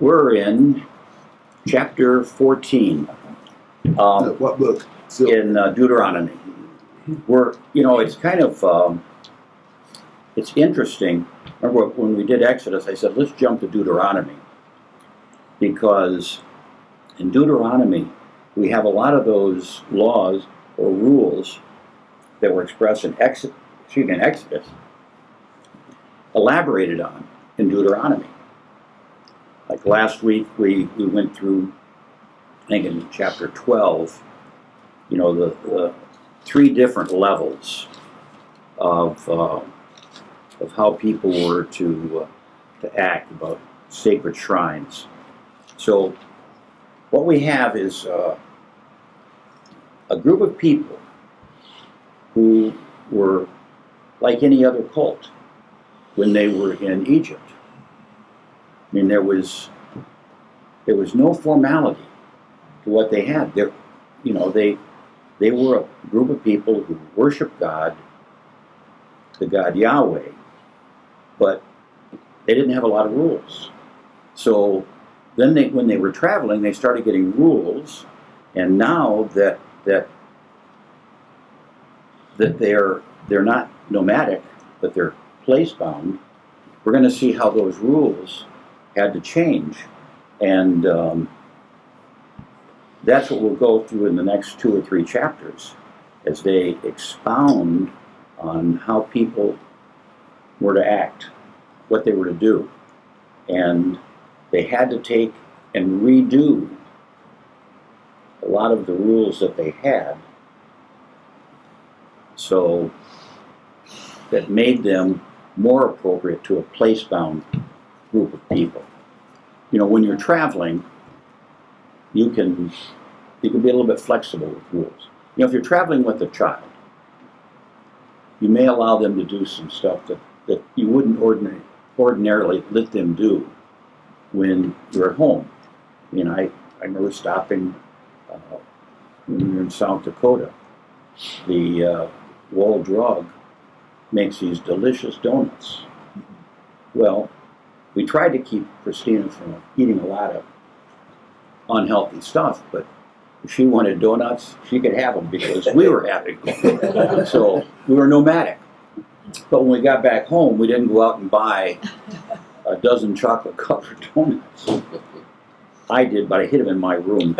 We're in chapter 14. What book? In Deuteronomy. It's kind of, it's interesting. Remember when we did Exodus, I said, let's jump to Deuteronomy. Because in Deuteronomy, we have a lot of those laws or rules that were expressed in Exodus, elaborated on in Deuteronomy. Like last week, we went through, I think in chapter 12, the three different levels of how people were to act about sacred shrines. So what we have is a group of people who were like any other cult when they were in Egypt. I mean, there was no formality to what they had. They were a group of people who worshiped God, the God Yahweh, but they didn't have a lot of rules. So then when they were traveling, they started getting rules, and now that they're not nomadic, but they're place-bound, we're going to see how those rules had to change. And that's what we'll go through in the next 2 or 3 chapters as they expound on how people were to act, what they were to do. And they had to take and redo a lot of the rules that they had, so that made them more appropriate to a place-bound group of people. When you're traveling, you can be a little bit flexible with rules. If you're traveling with a child, you may allow them to do some stuff that you wouldn't ordinarily let them do when you're at home. I remember stopping when we were in South Dakota. The Wall Drug makes these delicious donuts. Well, we tried to keep Christina from eating a lot of unhealthy stuff, but if she wanted donuts, she could have them because we were having them. So we were nomadic. But when we got back home, we didn't go out and buy a dozen chocolate-covered donuts. I did, but I hid them in my room.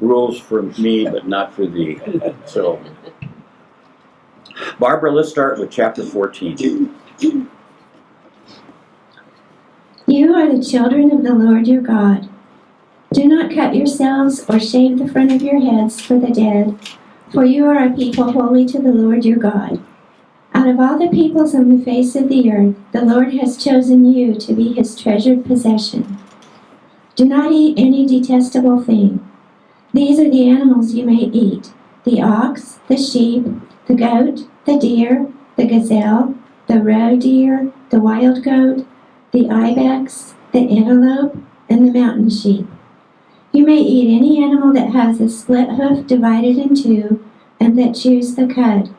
Rules for me, but not for thee. So, Barbara, let's start with chapter 14. You are the children of the Lord your God. Do not cut yourselves or shave the front of your heads for the dead, for you are a people holy to the Lord your God. Out of all the peoples on the face of the earth, the Lord has chosen you to be his treasured possession. Do not eat any detestable thing. These are the animals you may eat: the ox, the sheep, the goat, the deer, the gazelle, the roe deer, the wild goat, the ibex, the antelope, and the mountain sheep. You may eat any animal that has a split hoof divided in two, and that chews the cud.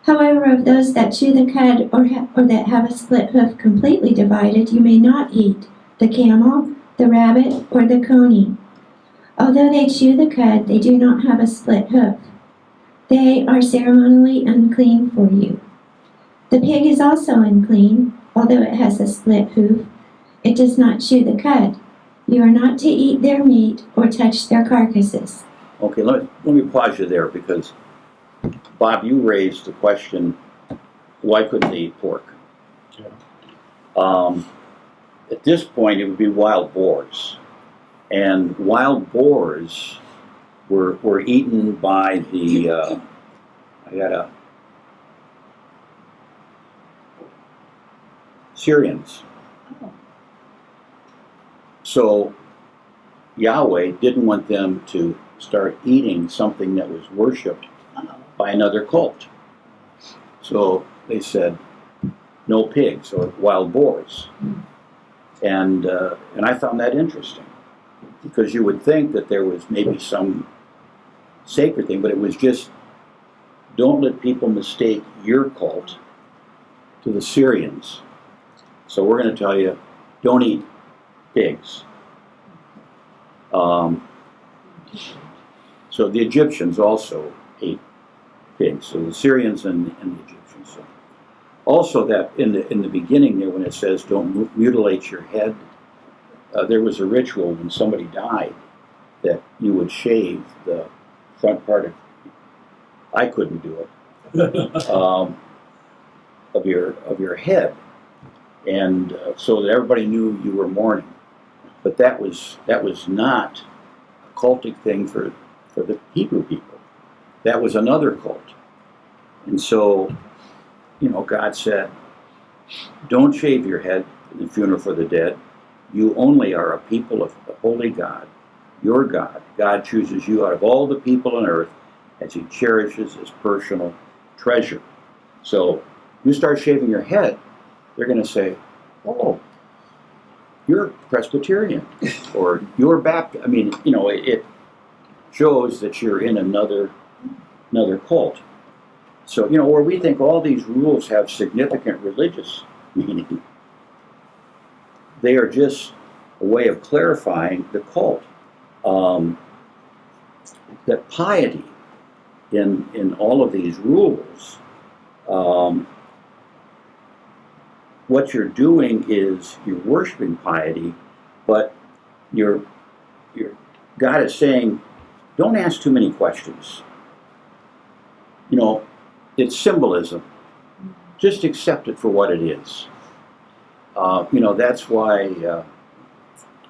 However, of those that chew the cud or that have a split hoof completely divided, you may not eat: the camel, the rabbit, or the coney. Although they chew the cud, they do not have a split hoof. They are ceremonially unclean for you. The pig is also unclean, although it has a split hoof. It does not chew the cud. You are not to eat their meat or touch their carcasses. Okay, let me pause you there, because Bob, you raised the question, why couldn't they eat pork? Yeah. At this point, it would be wild boars. And wild boars were eaten by the, Syrians. So Yahweh didn't want them to start eating something that was worshipped by another cult. So they said, no pigs or wild boars. And I found that interesting, because you would think that there was maybe some sacred thing, but it was just, don't let people mistake your cult to the Syrians. So we're going to tell you, don't eat pigs. So the Egyptians also ate pigs. So the Syrians and the Egyptians. So also that in the beginning there, when it says don't mutilate your head, there was a ritual when somebody died that you would shave the front part of. I couldn't do it. Of your head, and so that everybody knew you were mourning. But that was not a cultic thing for the Hebrew people. That was another cult. And so, God said, don't shave your head in the funeral for the dead. You only are a people of the holy God, your God. God chooses you out of all the people on earth as he cherishes his personal treasure. So you start shaving your head, they're going to say, oh, you're Presbyterian, or you're Baptist. I mean, it shows that you're in another cult. So, where we think all these rules have significant religious meaning, they are just a way of clarifying the cult. That piety in all of these rules, what you're doing is you're worshiping piety, but God is saying, don't ask too many questions. It's symbolism. Just accept it for what it is. That's why,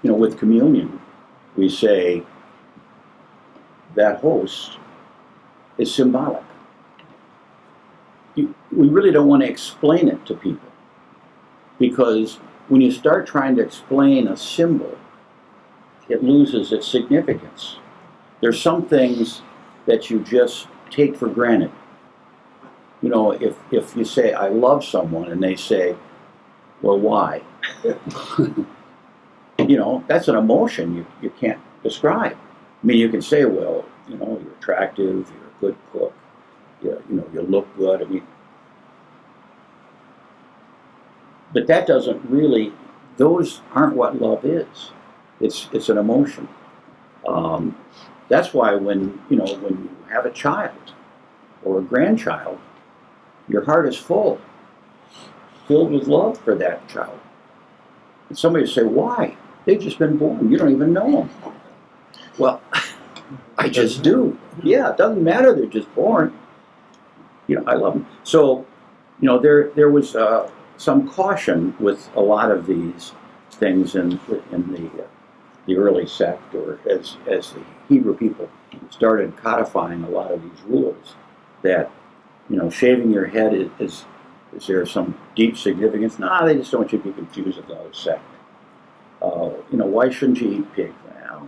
with communion, we say that host is symbolic. We really don't want to explain it to people, because when you start trying to explain a symbol, it loses its significance. There's some things that you just take for granted. If you say, I love someone, and they say, well, why? That's an emotion you can't describe. I mean, you can say, well, you're attractive, you're a good cook, you look good. I mean, but that doesn't really, those aren't what love is. It's an emotion. That's why when you have a child or a grandchild, your heart is filled with love for that child. And somebody will say, why? They've just been born. You don't even know them. Well, I just do. Yeah, it doesn't matter. They're just born. I love them. So, there was some caution with a lot of these things in the early sect, or as the Hebrew people started codifying a lot of these rules, that shaving your head is there some deep significance? No, they just don't want you to be confused with the other sect. Why shouldn't you eat pig? Well,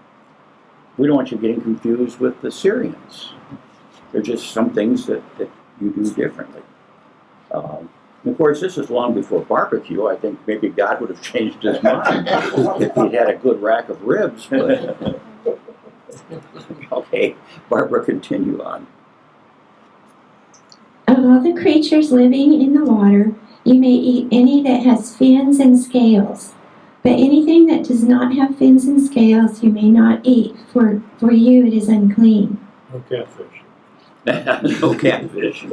we don't want you getting confused with the Syrians. They're just some things that you do differently. And of course, this is long before barbecue. I think maybe God would have changed his mind if he'd had a good rack of ribs. But okay, Barbara, continue on. Of all the creatures living in the water, you may eat any that has fins and scales. But anything that does not have fins and scales you may not eat, for you it is unclean. No catfish. No catfish.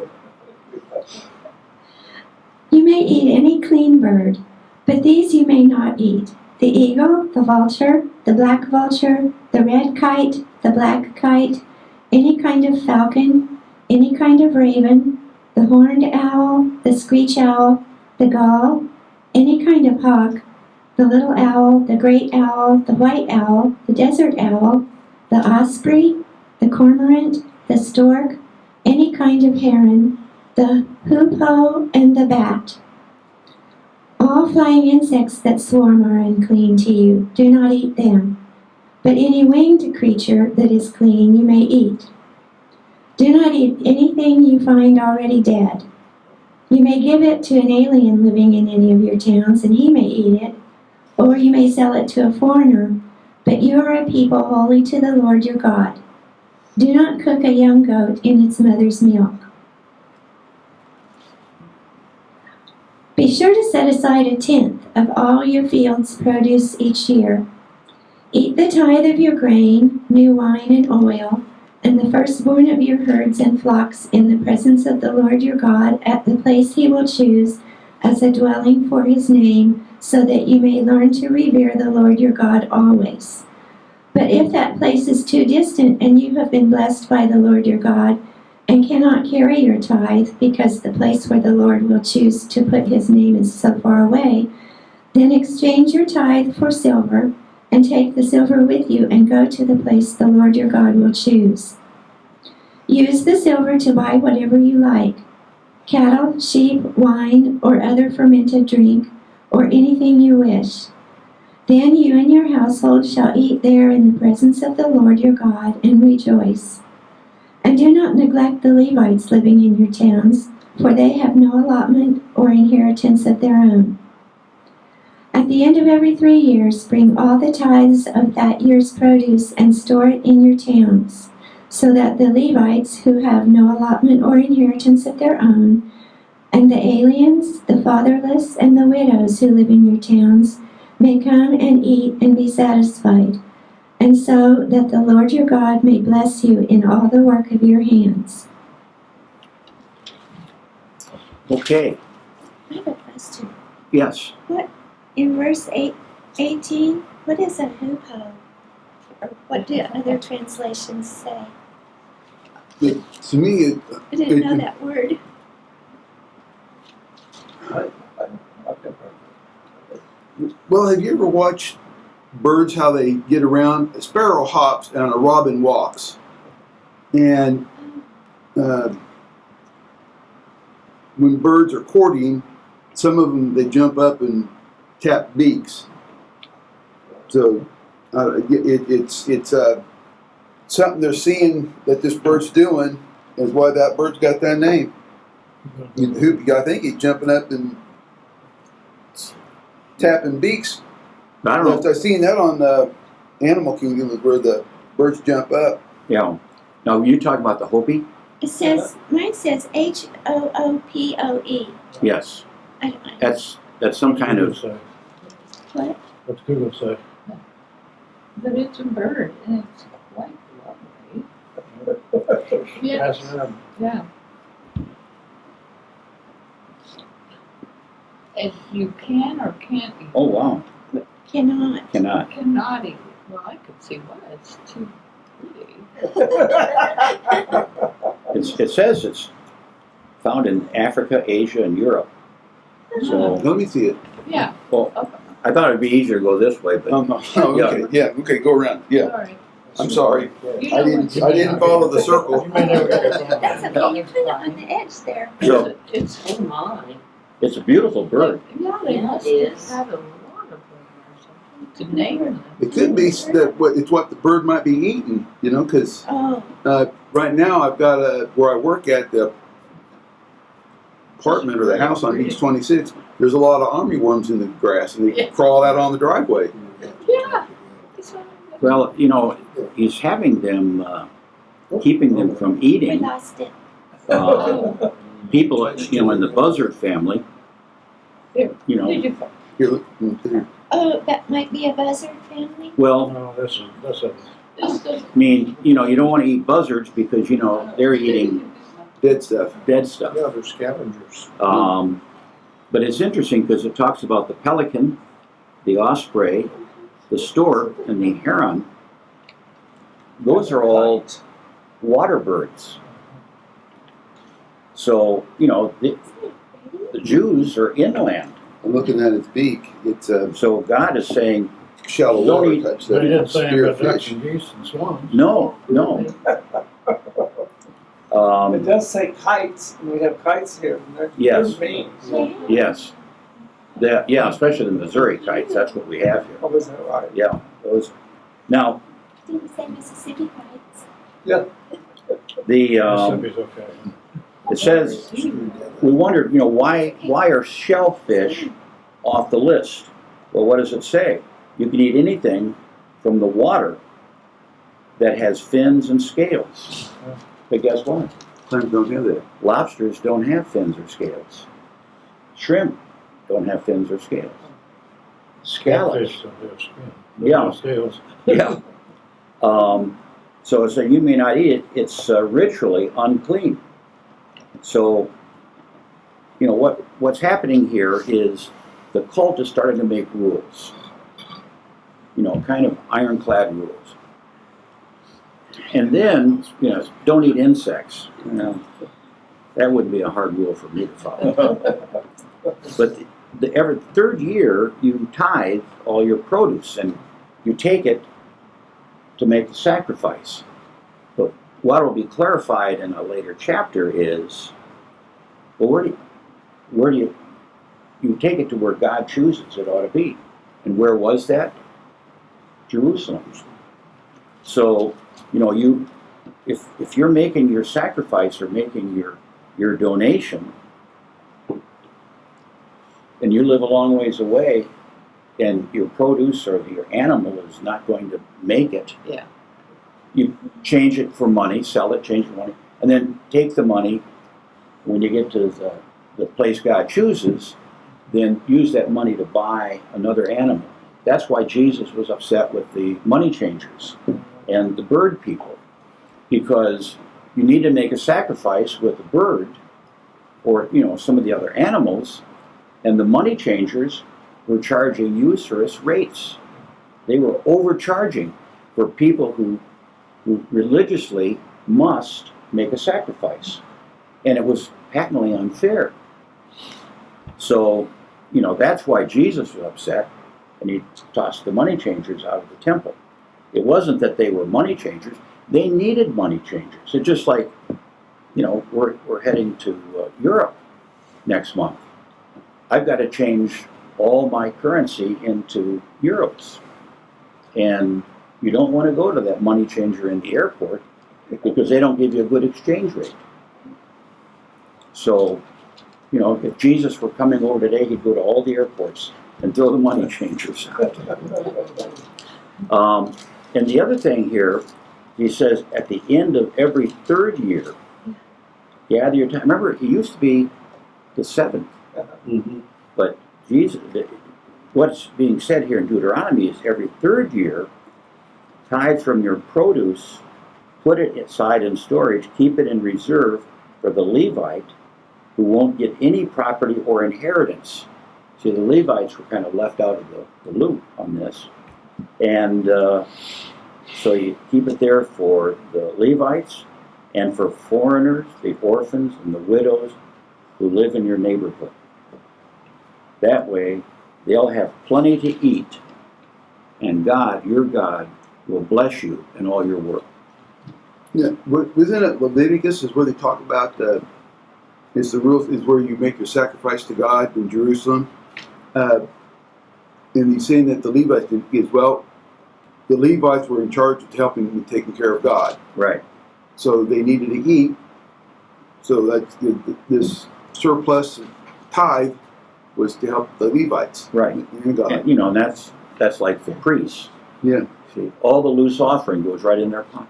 You may eat any clean bird, but these you may not eat: the eagle, the vulture, the black vulture, the red kite, the black kite, any kind of falcon, any kind of raven, the horned owl, the screech owl, the gull, any kind of hawk, the little owl, the great owl, the white owl, the desert owl, the osprey, the cormorant, the stork, any kind of heron, the hoopoe, and the bat. All flying insects that swarm are unclean to you. Do not eat them. But any winged creature that is clean you may eat. Do not eat anything you find already dead. You may give it to an alien living in any of your towns, and he may eat it, or you may sell it to a foreigner, but you are a people holy to the Lord your God. Do not cook a young goat in its mother's milk. Be sure to set aside a tenth of all your fields' produce each year. Eat the tithe of your grain, new wine and oil, and the firstborn of your herds and flocks in the presence of the Lord your God at the place he will choose as a dwelling for his name, so that you may learn to revere the Lord your God always. But if that place is too distant and you have been blessed by the Lord your God and cannot carry your tithe because the place where the Lord will choose to put his name is so far away, then exchange your tithe for silver and take the silver with you and go to the place the Lord your God will choose. Use the silver to buy whatever you like, cattle, sheep, wine, or other fermented drink, or anything you wish. Then you and your household shall eat there in the presence of the Lord your God and rejoice. And do not neglect the Levites living in your towns, for they have no allotment or inheritance of their own. At the end of every 3 years, bring all the tithes of that year's produce and store it in your towns, so that the Levites who have no allotment or inheritance of their own, and the aliens, the fatherless, and the widows who live in your towns, may come and eat and be satisfied, and so that the Lord your God may bless you in all the work of your hands. Okay, I have a question. yes. In verse 18, what is a hoopoe? Or what do other translations say? To me, I didn't know that word. well, have you ever watched birds how they get around? A sparrow hops and a robin walks. And when birds are courting, some of them, they jump up and tap beaks. So it's something they're seeing that this bird's doing is why that bird's got that name. I think he's jumping up and tapping beaks. I don't know. I've seen that on Animal Kingdom, where the birds jump up. Yeah. Now, you talking about the Hopi? It says, mine says Hoopoe. Yes. I don't know. That's some kind of... What? What's Google say? But it's a bird, and it's quite lovely. Yes, Pass it around. yeah. And you can or can't eat. Oh, wow. Cannot. Cannot. Cannot eat it. Well, I could see why. It's too pretty. It says it's found in Africa, Asia, and Europe. So, Let me see it. Yeah. well, I thought it'd be easier to go this way, but Okay, yeah, okay, go around. Yeah, Sorry. I'm sorry. You I know didn't I didn't follow the circle. You may never get your phone. That's okay, you put it on the edge there. So, It's mine. it's a beautiful bird. Yeah, they must have a lot of them or something to name them. It could be that it's what the bird might be eating, because Oh, right now I've got where I work at, the apartment or the house on Beach 26. There's a lot of army worms in the grass, and they crawl out on the driveway. Yeah. Well, he's having them, keeping them from we eating. lost it. People, in the buzzard family, Did you Here, look. Oh, that might be a buzzard family? well, No, that's a. I mean, you don't want to eat buzzards because, they're eating Dead stuff. dead stuff. Yeah, they're scavengers. But it's interesting because it talks about the pelican, the osprey, the stork, and the heron. Those are all water birds. So, the Jews are inland. I'm looking at its beak. It's So God is saying, shallow Don't water eat- type But stuff. he didn't say Spear about ducks fish. and geese and swans. no. It does say kites, and we have kites here. And they're Yes. mean. Yes. Yeah, especially the Missouri kites. That's what we have here. Oh, is that right? Yeah, those. Now, Didn't say Mississippi kites. the Mississippi's okay. it says we wondered, why are shellfish off the list? Well, what does it say? You can eat anything from the water that has fins and scales. But guess what? Clams don't have that. Lobsters don't have fins or scales. Shrimp don't have fins or scales. scallops. Catfish don't have skin. Yeah. Scales. Yeah. So you may not eat it. It's ritually unclean. So, you know, what's happening here is the cult is starting to make rules. You know, kind of ironclad rules. And then, you know, don't eat insects. You know, that wouldn't be a hard rule for me to follow. But every third year, you tithe all your produce and you take it to make the sacrifice. But what will be clarified in a later chapter is, well, where do you take it to where God chooses it ought to be. And where was that? Jerusalem. So, you know, if you're making your sacrifice or making your donation, and you live a long ways away, and your produce or your animal is not going to make it, Yeah. you change it for money, sell it, change it for money, and then take the money when you get to the place God chooses, then use that money to buy another animal. That's why Jesus was upset with the money changers and the bird people, because you need to make a sacrifice with a bird or, you know, some of the other animals, and the money changers were charging usurious rates. They were overcharging for people who religiously must make a sacrifice. And it was patently unfair. So, you know, that's why Jesus was upset, and he tossed the money changers out of the temple. It wasn't that they were money changers. They needed money changers. It's just like, you know, we're heading to Europe next month. I've got to change all my currency into euros. And you don't want to go to that money changer in the airport because they don't give you a good exchange rate. So, you know, if Jesus were coming over today, he'd go to all the airports and throw the money changers out. And the other thing here, he says at the end of every third year, gather your time. Remember, it used to be the seventh. Mm-hmm. But Jesus, what's being said here in Deuteronomy is every third year, tithe from your produce, put it aside in storage, keep it in reserve for the Levite who won't get any property or inheritance. See, the Levites were kind of left out of the loop on this. And so you keep it there for the Levites and for foreigners, the orphans, and the widows who live in your neighborhood. That way, they'll have plenty to eat, and God, your God, will bless you in all your work. Yeah, wasn't it Leviticus is where they talk about it's the rule is where you make your sacrifice to God in Jerusalem, and he's saying that the Levites did as well. The Levites were in charge of helping and taking care of God, Right. so they needed to eat. So that's this surplus tithe was to help the Levites, Right. and God. And, you know, and that's like the priests. Yeah. See, all the loose offering goes right in their pocket.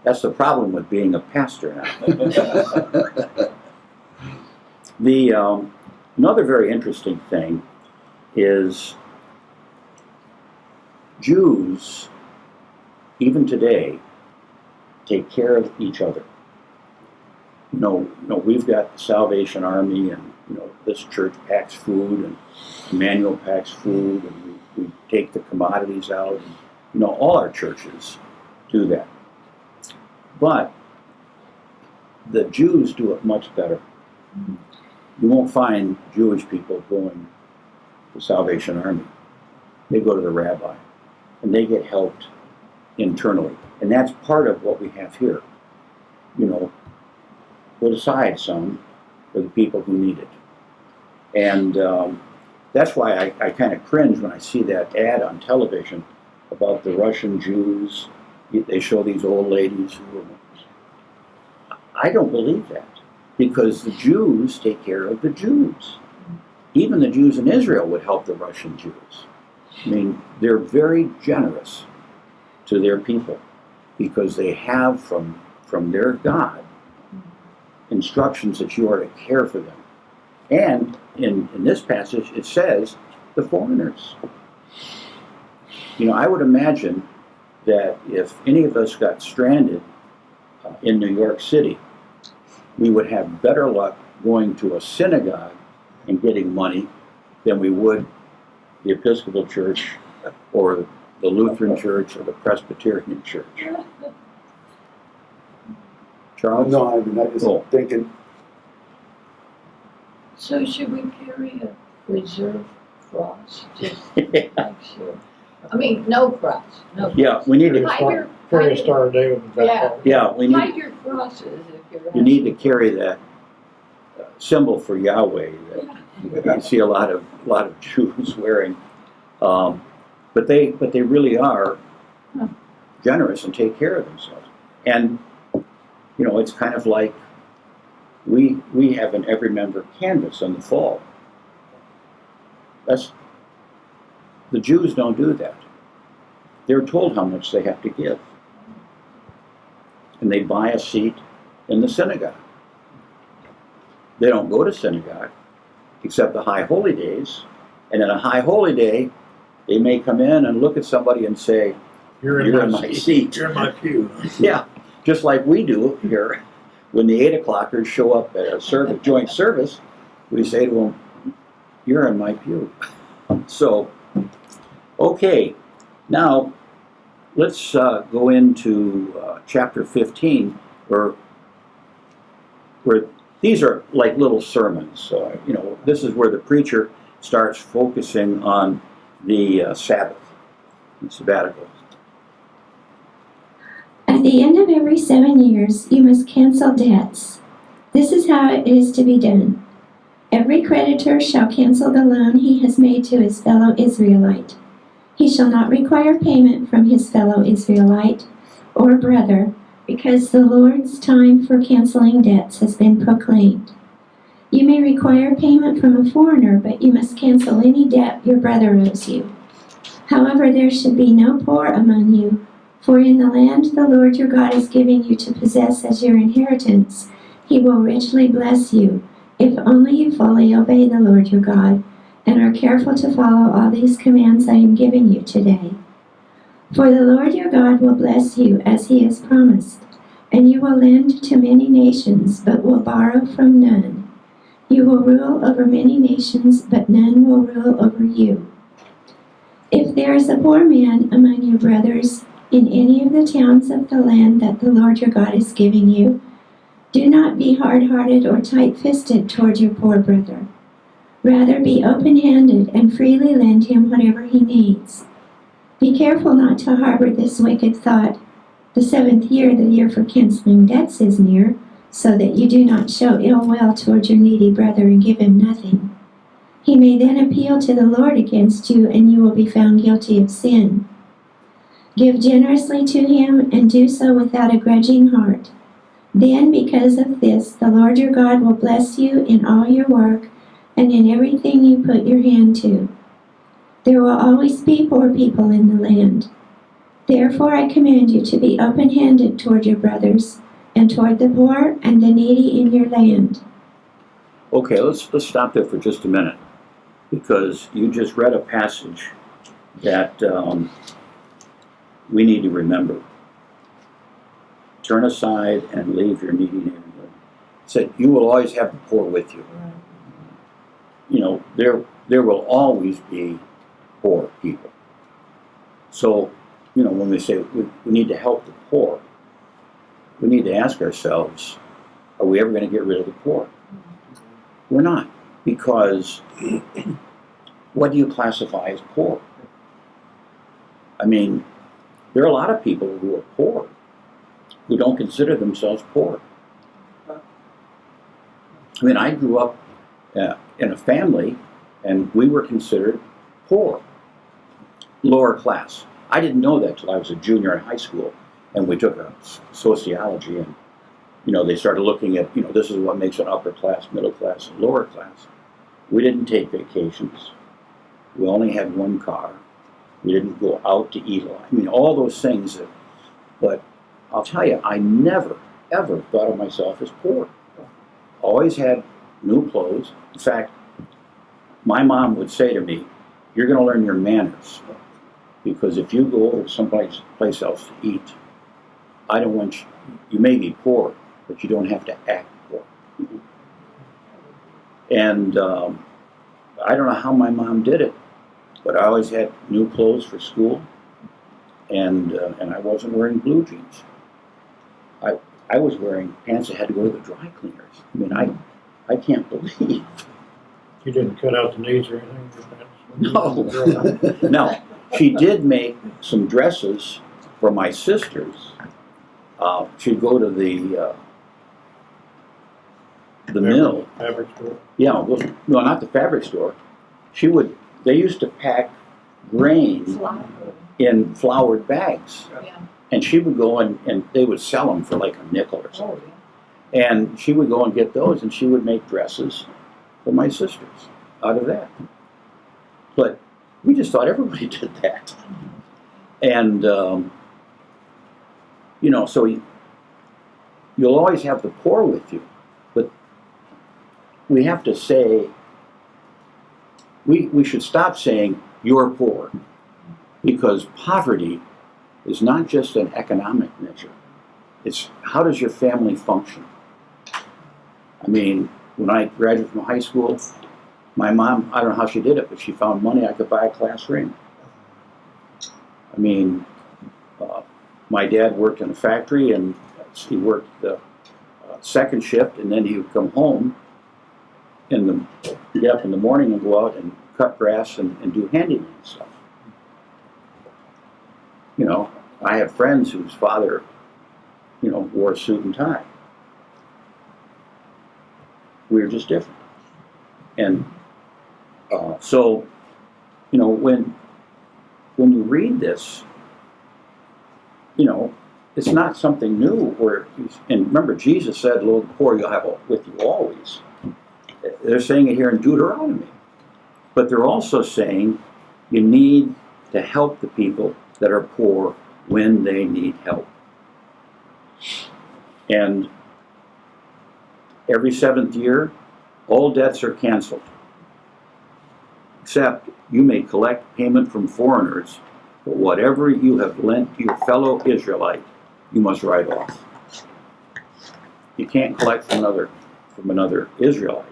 That's the problem with being a pastor now. The another very interesting thing is Jews, even today, take care of each other. You know, we've got the Salvation Army, and you know, this church packs food, and Emmanuel packs food, and we take the commodities out. And, you know, all our churches do that. But the Jews do it much better. You won't find Jewish people going to Salvation Army. They go to the rabbi, and they get helped internally. And that's part of what we have here. You know, put aside some for the people who need it. And that's why I kind of cringe when I see that ad on television about the Russian Jews. They show these old ladies who are... I don't believe that, because the Jews take care of the Jews. Even the Jews in Israel would help the Russian Jews. I mean, they're very generous to their people because they have from their God instructions that you are to care for them. And in this passage, it says the foreigners. You know, I would imagine that if any of us got stranded in New York City, we would have better luck going to a synagogue and getting money than we would the Episcopal Church or the Lutheran Church or the Presbyterian Church. Charles? No, I mean, I just Oh. thinking, So should we carry a reserve cross, just to make sure? I mean, no cross, no. Yeah, we need to. Carry a Star of David in the back Yeah. pocket. Yeah, we Hide need. your crosses if you're. You need to carry that symbol for Yahweh that you see a lot of Jews wearing. But they really are generous and take care of themselves. And you know, it's kind of like we have an every member canvas in the fall. The Jews don't do that. They're told how much they have to give. And they buy a seat in the synagogue. They don't go to synagogue except the high holy days. And in a high holy day, they may come in and look at somebody and say, You're in my seat. You're in my pew. Yeah, just like we do here. When the 8 o'clockers show up at a joint service, we say to them, you're in my pew. So, okay, now let's go into chapter 15, where these are like little sermons. You know, this is where the preacher starts focusing on the Sabbath and sabbatical. At the end of every 7 years, you must cancel debts. This is how it is to be done. Every creditor shall cancel the loan he has made to his fellow Israelite. He shall not require payment from his fellow Israelite or brother, because the Lord's time for canceling debts has been proclaimed. You may require payment from a foreigner, but you must cancel any debt your brother owes you. However, there should be no poor among you, for in the land the Lord your God is giving you to possess as your inheritance, he will richly bless you, if only you fully obey the Lord your God, and are careful to follow all these commands I am giving you today. For the Lord your God will bless you as he has promised, and you will lend to many nations, but will borrow from none. You will rule over many nations, but none will rule over you. If there is a poor man among your brothers in any of the towns of the land that the Lord your God is giving you, do not be hard-hearted or tight-fisted toward your poor brother. Rather, be open-handed and freely lend him whatever he needs. Be careful not to harbor this wicked thought, the 7th year, the year for canceling debts, is near, so that you do not show ill will toward your needy brother and give him nothing. He may then appeal to the Lord against you, and you will be found guilty of sin. Give generously to him, and do so without a grudging heart. Then, because of this, the Lord your God will bless you in all your work and in everything you put your hand to. There will always be poor people in the land. Therefore I command you to be open-handed toward your brothers, and toward the poor and the needy in your land. Okay, let's stop there for just a minute, because you just read a passage that we need to remember. Turn aside and leave your needy neighbor. It said, you will always have the poor with you. You know, there will always be poor people. So, you know, when we say we need to help the poor, we need to ask ourselves, are we ever going to get rid of the poor? We're not, because what do you classify as poor? I mean, there are a lot of people who are poor who don't consider themselves poor. I mean, I grew up in a family, and we were considered poor, lower class. I didn't know that till I was a junior in high school, and we took a sociology, and you know, they started looking at, you know, this is what makes an upper class, middle class, and lower class. We didn't take vacations. We only had one car. We didn't go out to eat a lot. I mean, all those things. But I'll tell you, I never, ever thought of myself as poor. Always had new clothes. In fact, my mom would say to me, "You're going to learn your manners, because if you go over someplace else to eat, I don't want you. You may be poor, but you don't have to act poor." And I don't know how my mom did it, but I always had new clothes for school, and I wasn't wearing blue jeans. I was wearing pants that had to go to the dry cleaners. I mean, I can't believe. You didn't cut out the knees or anything? No. Now, she did make some dresses for my sisters. She'd go to the mill. Fabric store? Yeah, well, no, not the fabric store. They used to pack grain Flower. in floured bags. Yeah. And she would go and they would sell them for like a nickel or something. Oh, yeah. And she would go and get those, and she would make dresses for my sisters out of that. But we just thought everybody did that. And, so you'll always have the poor with you. But we have to say, we should stop saying, "You're poor." Because poverty is not just an economic measure. It's how does your family function? I mean, when I graduated from high school, my mom, I don't know how she did it, but she found money I could buy a class ring. I mean, my dad worked in a factory, and he worked the second shift, and then he would come home get up in the morning and go out and cut grass and do handyman stuff. I have friends whose father, wore a suit and tie. We were just different. And so, when you read this, it's not something new. And remember, Jesus said, "Lo, the poor you'll have with you always." They're saying it here in Deuteronomy. But they're also saying you need to help the people that are poor when they need help. And every 7th year, all debts are canceled. Except you may collect payment from foreigners, but whatever you have lent to your fellow Israelite, you must write off. You can't collect from another Israelite.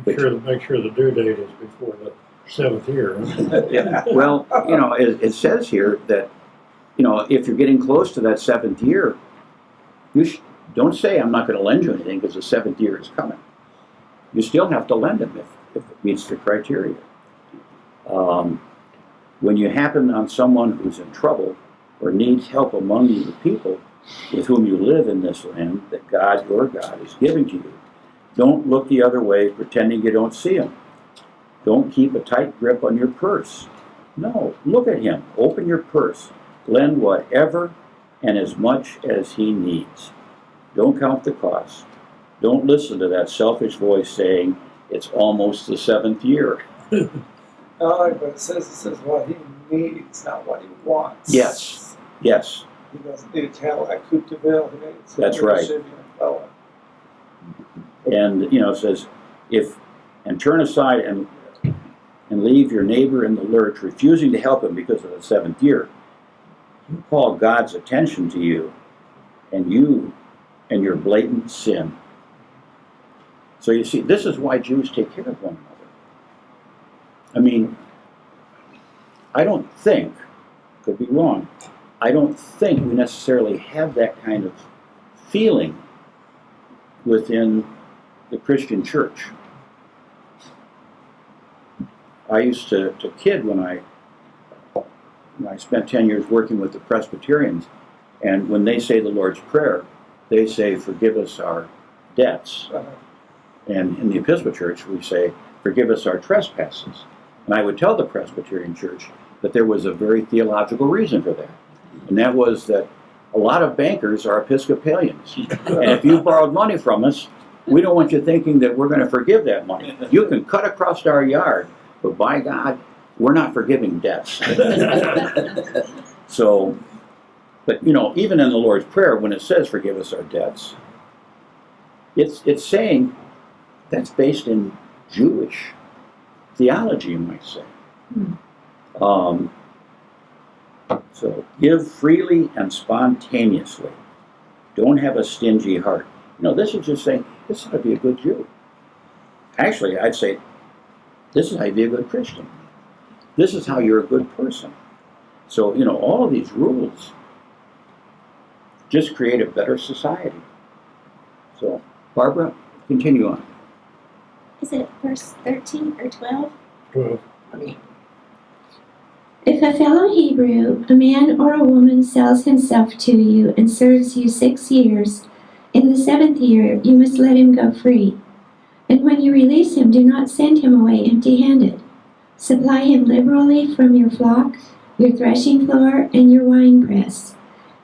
Make sure the due date is before the 7th year. Huh? Yeah. Well, it says here that, if you're getting close to that 7th year, don't say, "I'm not going to lend you anything because the 7th year is coming." You still have to lend them if it meets the criteria. When you happen on someone who's in trouble or needs help among you, the people with whom you live in this land that God, your God, is giving to you, don't look the other way pretending you don't see him. Don't keep a tight grip on your purse. No, look at him. Open your purse. Lend whatever and as much as he needs. Don't count the cost. Don't listen to that selfish voice saying, "It's almost the 7th year." No, but it says what he needs, not what he wants. Yes. Yes. He doesn't need a Cadillac Coupe de Ville. He needs That's a right. Chevy Impala. And, it says, and turn aside and leave your neighbor in the lurch, refusing to help him because of the 7th year. You call God's attention to you and your blatant sin. So you see, this is why Jews take care of one another. I mean, I don't think, could be wrong, I don't think we necessarily have that kind of feeling within the Christian church. I used to kid when I spent 10 years working with the Presbyterians, and when they say the Lord's Prayer, they say, "Forgive us our debts." And in the Episcopal Church, we say, "Forgive us our trespasses." And I would tell the Presbyterian Church that there was a very theological reason for that. And that was that a lot of bankers are Episcopalians. And if you borrowed money from us, we don't want you thinking that we're going to forgive that money. You can cut across our yard, but by God, we're not forgiving debts. So, but even in the Lord's Prayer, when it says "forgive us our debts," it's saying that's based in Jewish theology, you might say. So give freely and spontaneously. Don't have a stingy heart. This is just saying, this is how to be a good Jew. Actually, I'd say, this is how you be a good Christian. This is how you're a good person. So, all of these rules just create a better society. So, Barbara, continue on. Is it verse 13 or 12? 12. If a fellow Hebrew, a man or a woman, sells himself to you and serves you 6 years, in the 7th year you must let him go free. And when you release him, do not send him away empty-handed. Supply him liberally from your flock, your threshing floor, and your winepress.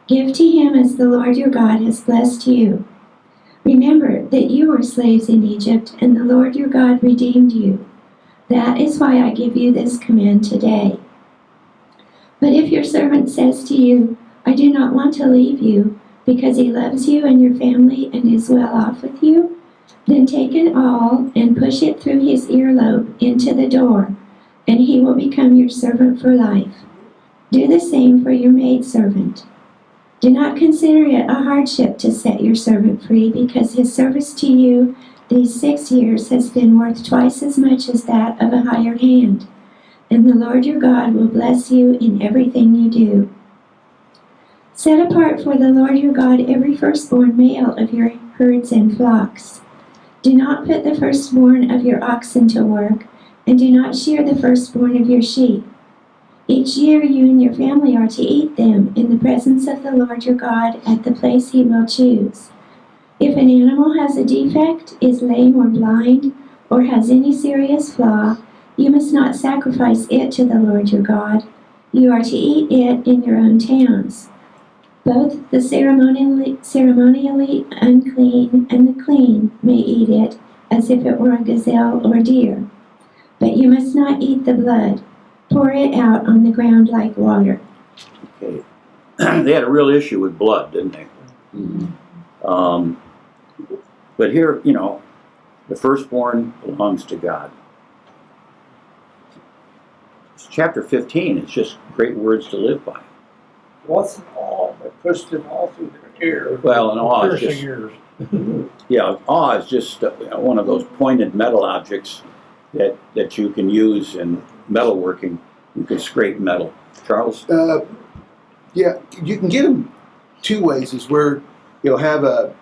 Give to him as the Lord your God has blessed you. Remember that you were slaves in Egypt, and the Lord your God redeemed you. That is why I give you this command today. But if your servant says to you, I do not want to leave you, because he loves you and your family and is well off with you, then take an awl and push it through his earlobe into the door, and he will become your servant for life. Do the same for your maidservant. Do not consider it a hardship to set your servant free, because his service to you these 6 years has been worth twice as much as that of a hired hand. And the Lord your God will bless you in everything you do. Set apart for the Lord your God every firstborn male of your herds and flocks. Do not put the firstborn of your oxen to work, and do not shear the firstborn of your sheep. Each year you and your family are to eat them in the presence of the Lord your God at the place he will choose. If an animal has a defect, is lame or blind, or has any serious flaw, you must not sacrifice it to the Lord your God. You are to eat it in your own towns. Both the ceremonially unclean and the clean may eat it, as if it were a gazelle or deer. But you must not eat the blood. Pour it out on the ground like water. Okay. They had a real issue with blood, didn't they? But here, the firstborn belongs to God. Chapter 15 is just great words to live by. Wasn't all, but pushed it all through their ear. Well, and awe is Piercing just, ears. awe is just one of those pointed metal objects that you can use in metalworking. You can scrape metal. Charles? Yeah, you can get them 2 ways. Is where you'll have a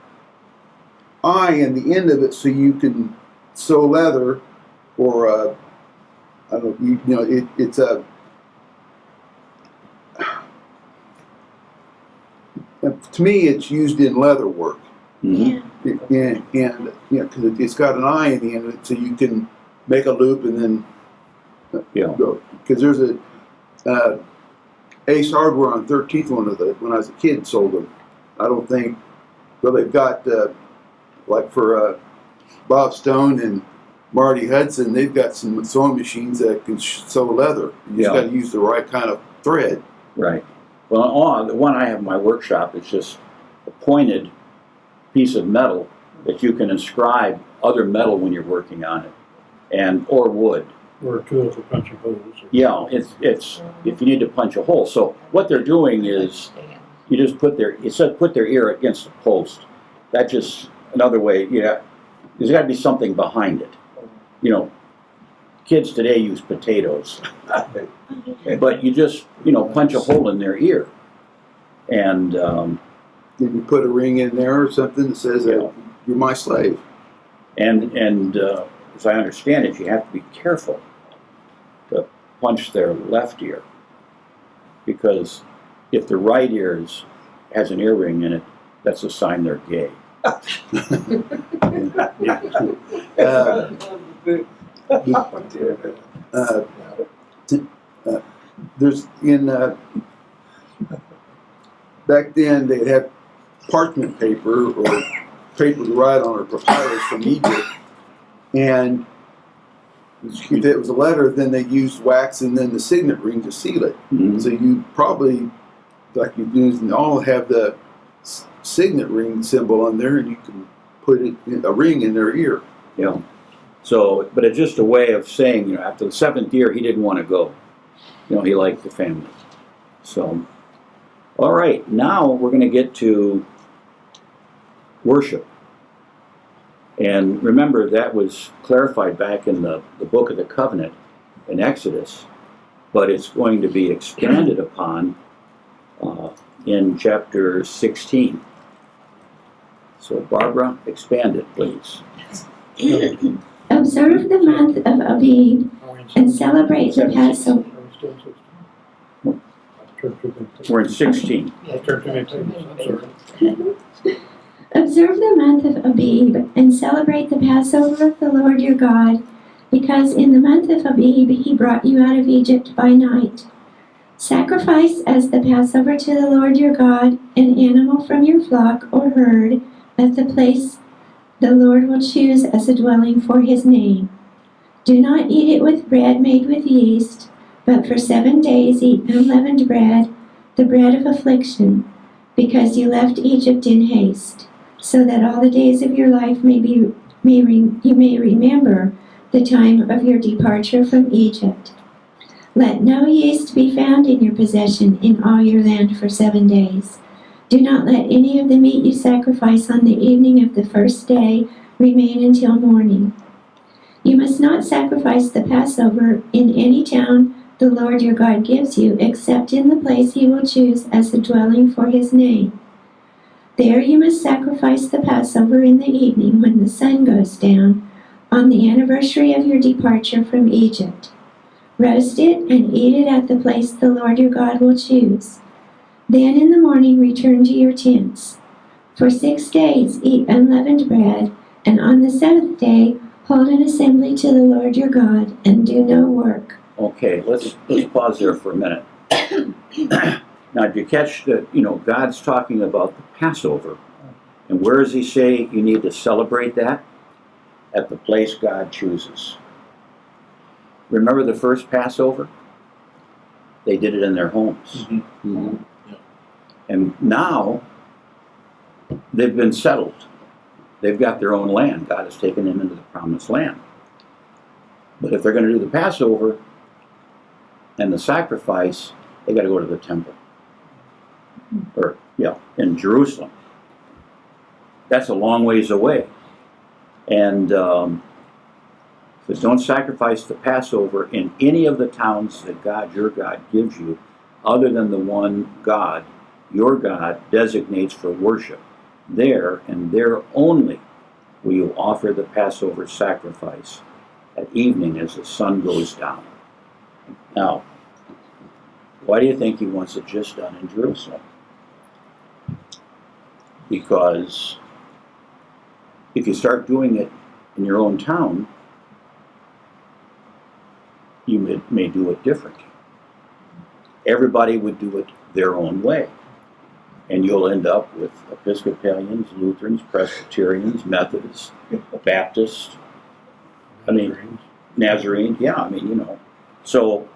eye in the end of it, so you can sew leather, or I don't know. It's a. To me, it's used in leather work, Mm-hmm. and because it's got an eye in the end of it, so you can make a loop and then go. Because there's a Ace Hardware on 13th when I was a kid sold them. I don't think. Well, they've got like for Bob Stone and Marty Hudson, they've got some sewing machines that can sew leather. You just got to use the right kind of thread. Right. Well, the one I have in my workshop is just a pointed piece of metal that you can inscribe other metal when you're working on it, or wood. Or a tool for punching holes. Yeah, it's if you need to punch a hole. So what they're doing is you just put their ear against the post. That's just another way. There's got to be something behind it. Kids today use potatoes, but you just punch a hole in their ear, and then you put a ring in there or something that says you're my slave. And as I understand it, you have to be careful to punch their left ear, because if the right ear has an earring in it, that's a sign they're gay. There's back then they'd have parchment paper or paper to write on, or papyrus from Egypt, and if it was a letter, then they used wax and then the signet ring to seal it. Mm-hmm. So you probably, like you do, all have the signet ring symbol on there, and you can put a ring in their ear. Yeah. So, but it's just a way of saying, you know, after the 7th year, he didn't want to go. You know, he liked the family. So, all right, now we're going to get to worship. And remember, that was clarified back in the Book of the Covenant in Exodus, but it's going to be expanded upon in chapter 16. So, Barbara, expand it, please. Observe the month of Abib and celebrate the Passover. We're in 16. Observe the month of Abib and celebrate the Passover of the Lord your God, because in the month of Abib he brought you out of Egypt by night. Sacrifice as the Passover to the Lord your God an animal from your flock or herd at the place the Lord will choose as a dwelling for his name. Do not eat it with bread made with yeast, but for 7 days eat unleavened bread, the bread of affliction, because you left Egypt in haste, so that all the days of your life you may remember the time of your departure from Egypt. Let no yeast be found in your possession in all your land for 7 days. Do not let any of the meat you sacrifice on the evening of the first day remain until morning. You must not sacrifice the Passover in any town the Lord your God gives you, except in the place he will choose as a dwelling for his name. There you must sacrifice the Passover in the evening when the sun goes down, on the anniversary of your departure from Egypt. Roast it and eat it at the place the Lord your God will choose. Then in the morning return to your tents. For 6 days eat unleavened bread, and on the 7th day hold an assembly to the Lord your God, and do no work. Okay, let's pause there for a minute. Now, did you catch that, you know, God's talking about the Passover. And where does he say you need to celebrate that? At the place God chooses. Remember the first Passover? They did it in their homes. Mm-hmm. And now, they've been settled. They've got their own land. God has taken them into the promised land. But if they're going to do the Passover and the sacrifice, they got to go to the temple. Or, in Jerusalem. That's a long ways away. And says, don't sacrifice the Passover in any of the towns that God, your God, gives you, other than the one God, your God, designates for worship. There and there only will you offer the Passover sacrifice at evening as the sun goes down. Now, why do you think he wants it just done in Jerusalem? Because if you start doing it in your own town, you may do it different. Everybody would do it their own way. And you'll end up with Episcopalians, Lutherans, Presbyterians, Methodists, Baptists, Nazarene. So,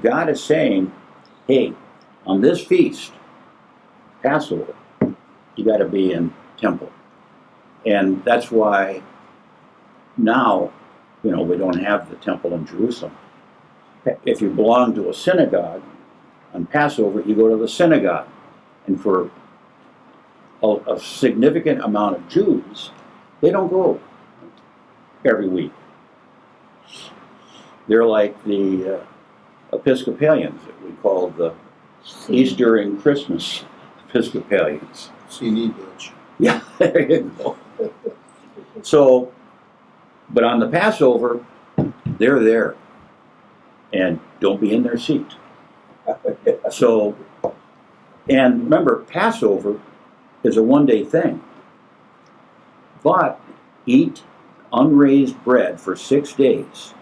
God is saying, hey, on this feast, Passover, you got to be in temple. And that's why now, we don't have the temple in Jerusalem. If you belong to a synagogue, on Passover, you go to the synagogue. And for a significant amount of Jews, they don't go every week. They're like the Episcopalians that we call the Easter and Christmas Episcopalians. CD Butch. Yeah, there you go. So, but on the Passover, they're there. And don't be in their seat. So, and remember, Passover is a one-day thing. But eat unraised bread for 6 days.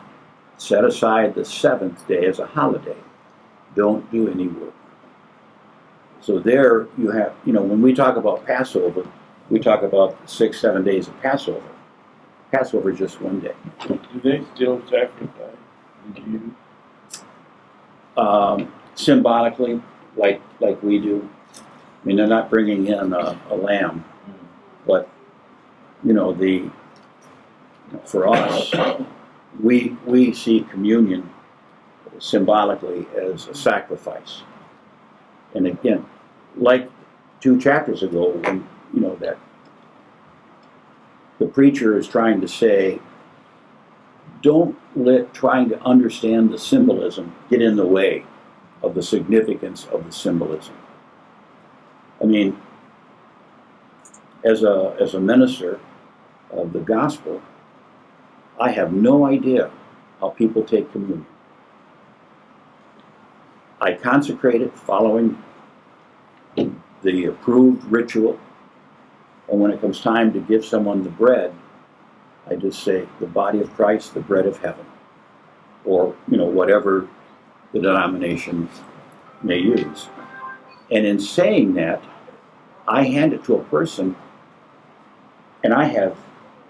Set aside the 7th day as a holiday. Don't do any work. So there you have, when we talk about Passover, we talk about 6, 7 days of Passover. Passover is just one day. Do they still sacrifice the Jews? Symbolically, like we do. They're not bringing in a lamb, but for us, we see communion symbolically as a sacrifice. And again, like 2 chapters ago, when that the preacher is trying to say, don't let trying to understand the symbolism get in the way of the significance of the symbolism. I mean, as a minister of the gospel, I have no idea how people take communion. I consecrate it following the approved ritual, and when it comes time to give someone the bread, I just say, the body of Christ, the bread of heaven, or whatever the denomination may use. And in saying that, I hand it to a person, and I have,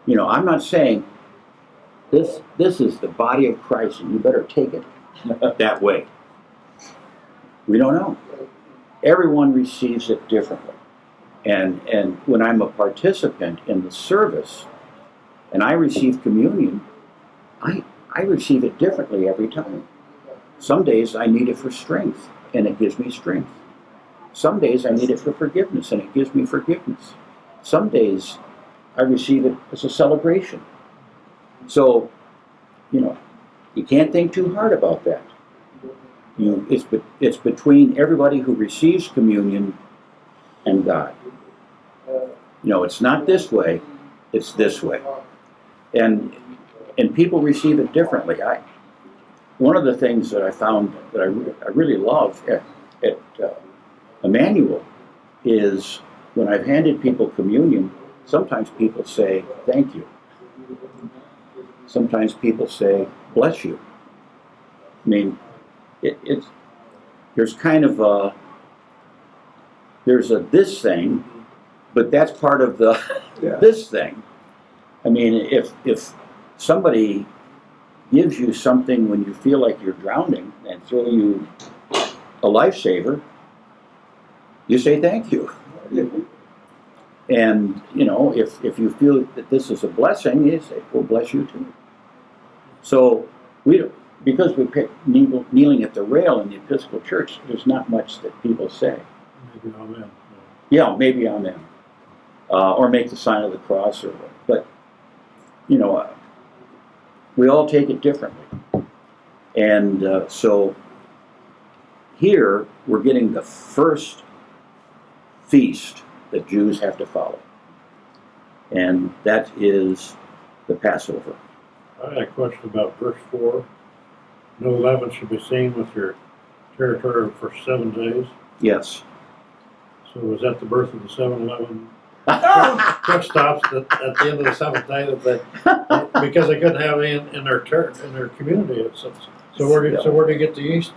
I'm not saying this is the body of Christ and you better take it that way. We don't know. Everyone receives it differently. And when I'm a participant in the service and I receive communion, I receive it differently every time. Some days I need it for strength, and it gives me strength. Some days I need it for forgiveness, and it gives me forgiveness. Some days I receive it as a celebration. So, you can't think too hard about that. It's between everybody who receives communion and God. It's not this way, it's this way. And people receive it differently. One of the things that I found that I really love at Emmanuel is when I've handed people communion, sometimes people say, thank you. Sometimes people say, bless you. I mean, there's kind of there's a this thing, but that's part of the this thing. I mean, if somebody gives you something when you feel like you're drowning and throw you a lifesaver, you say thank you. And if you feel that this is a blessing, you say, well, bless you too. So because we pick kneeling at the rail in the Episcopal Church, there's not much that people say. Maybe amen. Yeah, maybe amen. Or make the sign of the cross, but we all take it differently. And so here we're getting the first feast that Jews have to follow, and that is the Passover. I had a question about verse 4. No leaven should be seen with your territory for 7 days. Yes. So was that the birth of the 7-Eleven? Quick stops at the end of the 7th day because they couldn't have any in their community. So where do you get the yeast?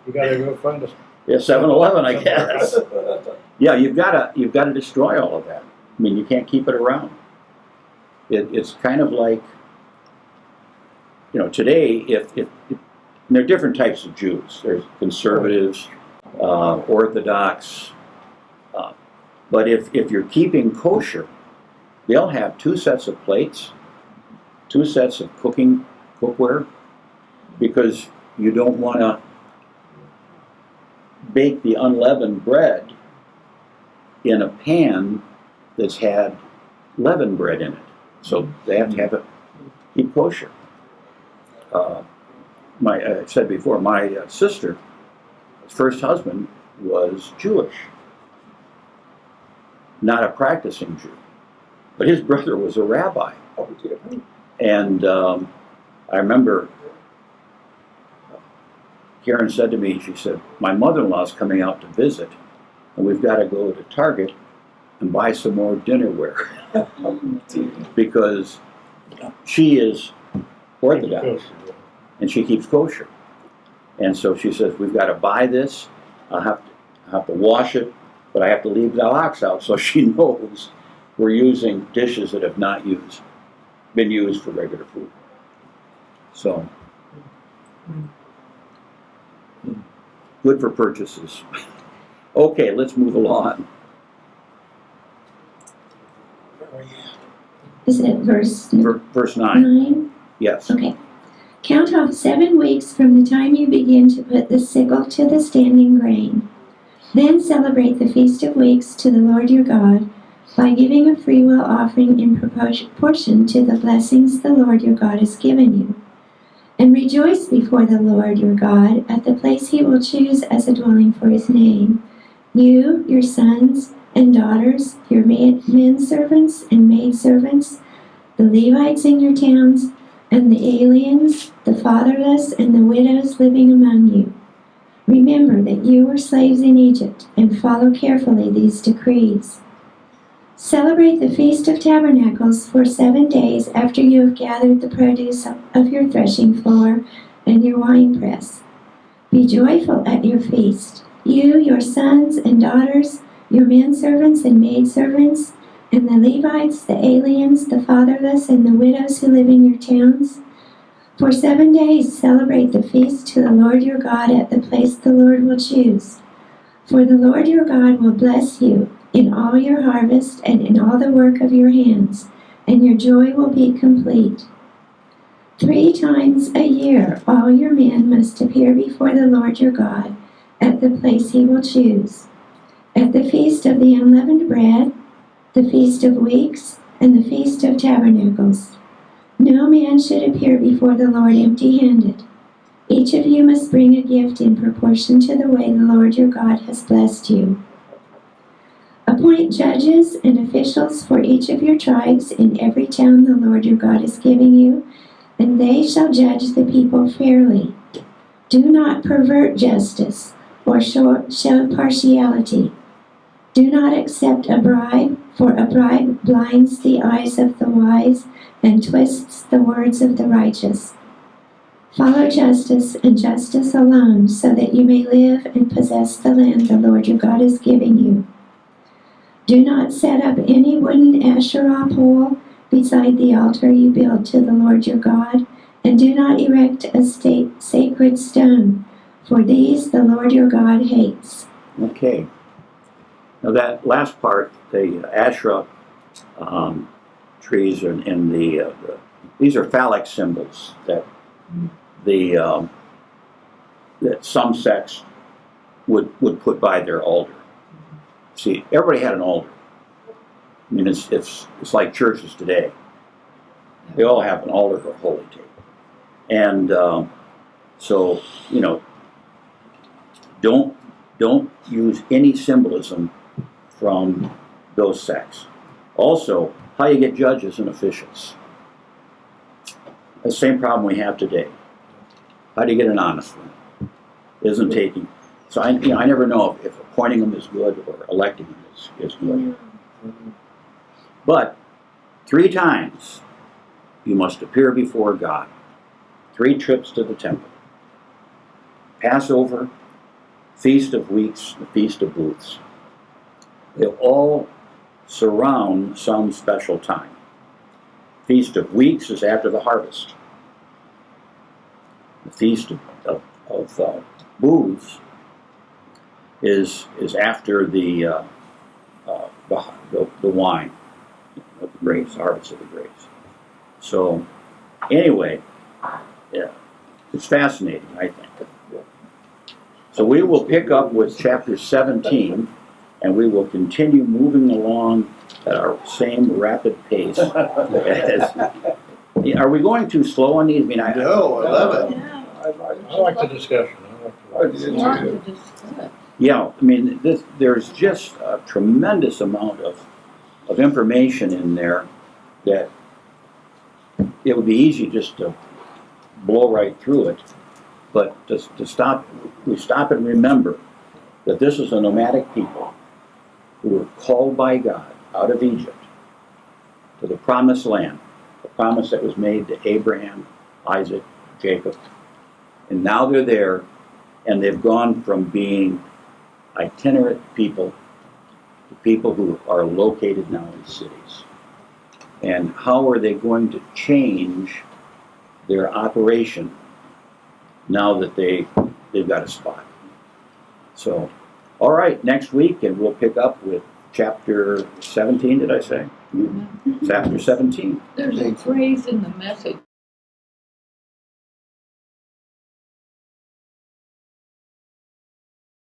You got to go find us. Yeah, 7-Eleven, I guess. Yeah, you've got to destroy all of that. I mean, you can't keep it around. It's kind of like, today, if there are different types of Jews. There's conservatives, Orthodox. But if you're keeping kosher, they'll have 2 sets of plates, 2 sets of cookware, because you don't want to bake the unleavened bread in a pan that's had leavened bread in it. So they have to have it keep kosher. I said before, my sister's first husband was Jewish. Not a practicing Jew, but his brother was a rabbi. And I remember Karen said to me, she said, my mother-in-law's coming out to visit, and we've got to go to Target and buy some more dinnerware because she is Orthodox and she keeps kosher. And so she says, we've got to buy this, I'll have to wash it, but I have to leave the ox out, so she knows we're using dishes that have not been used for regular food. So, good for purchases. Okay, let's move along. Is it verse Verse 9. 9? Yes. Okay. Count off 7 weeks from the time you begin to put the sickle to the standing grain. Then celebrate the Feast of Weeks to the Lord your God by giving a freewill offering in proportion to the blessings the Lord your God has given you. And rejoice before the Lord your God at the place he will choose as a dwelling for his name. You, your sons and daughters, your men servants and maid servants, the Levites in your towns, and the aliens, the fatherless, and the widows living among you. Remember that you were slaves in Egypt, and follow carefully these decrees. Celebrate the Feast of Tabernacles for 7 days after you have gathered the produce of your threshing floor and your winepress. Be joyful at your feast, you, your sons and daughters, your men servants and maid servants, and the Levites, the aliens, the fatherless, and the widows who live in your towns. For 7 days celebrate the feast to the Lord your God at the place the Lord will choose. For the Lord your God will bless you in all your harvest and in all the work of your hands, and your joy will be complete. 3 times a year all your men must appear before the Lord your God at the place he will choose. At the Feast of the Unleavened Bread, the Feast of Weeks, and the Feast of Tabernacles. No man should appear before the Lord empty-handed. Each of you must bring a gift in proportion to the way the Lord your God has blessed you. Appoint judges and officials for each of your tribes in every town the Lord your God is giving you, and they shall judge the people fairly. Do not pervert justice or show partiality. Do not accept a bribe, for a bribe blinds the eyes of the wise and twists the words of the righteous. Follow justice and justice alone, so that you may live and possess the land the Lord your God is giving you. Do not set up any wooden Asherah pole beside the altar you build to the Lord your God, and do not erect a sacred stone, for these the Lord your God hates. Okay. Now that last part, the Asherah trees and these are phallic symbols that that some sects would put by their altar. See, everybody had an altar. I mean, it's like churches today. They all have an altar or holy table, and so don't use any symbolism from those sects. Also, how you get judges and officials. The same problem we have today. How do you get an honest one? Isn't taking. So I never know if appointing them is good or electing them is good. But 3 times you must appear before God. 3 trips to the temple. Passover, Feast of Weeks, the Feast of Booths. They all surround some special time. Feast of Weeks is after the harvest. The Feast of Booths is after the wine, of the grapes, harvest of the grapes. So anyway, yeah, it's fascinating, I think. So we will pick up with chapter 17, and we will continue moving along at our same rapid pace. Are we going too slow on these? I mean, No, I love it. Yeah. I like the discussion. I did Want too. to discuss. Yeah, I mean, there's just a tremendous amount of information in there that it would be easy just to blow right through it. But to stop and remember that this is a nomadic people who were called by God out of Egypt to the promised land, the promise that was made to Abraham, Isaac, Jacob. And now they're there, and they've gone from being itinerant people to people who are located now in cities. And how are they going to change their operation now that they've got a spot? So, all right, next week, and we'll pick up with chapter 17, did I say? It's after 17. There's a Thanks. phrase in the Message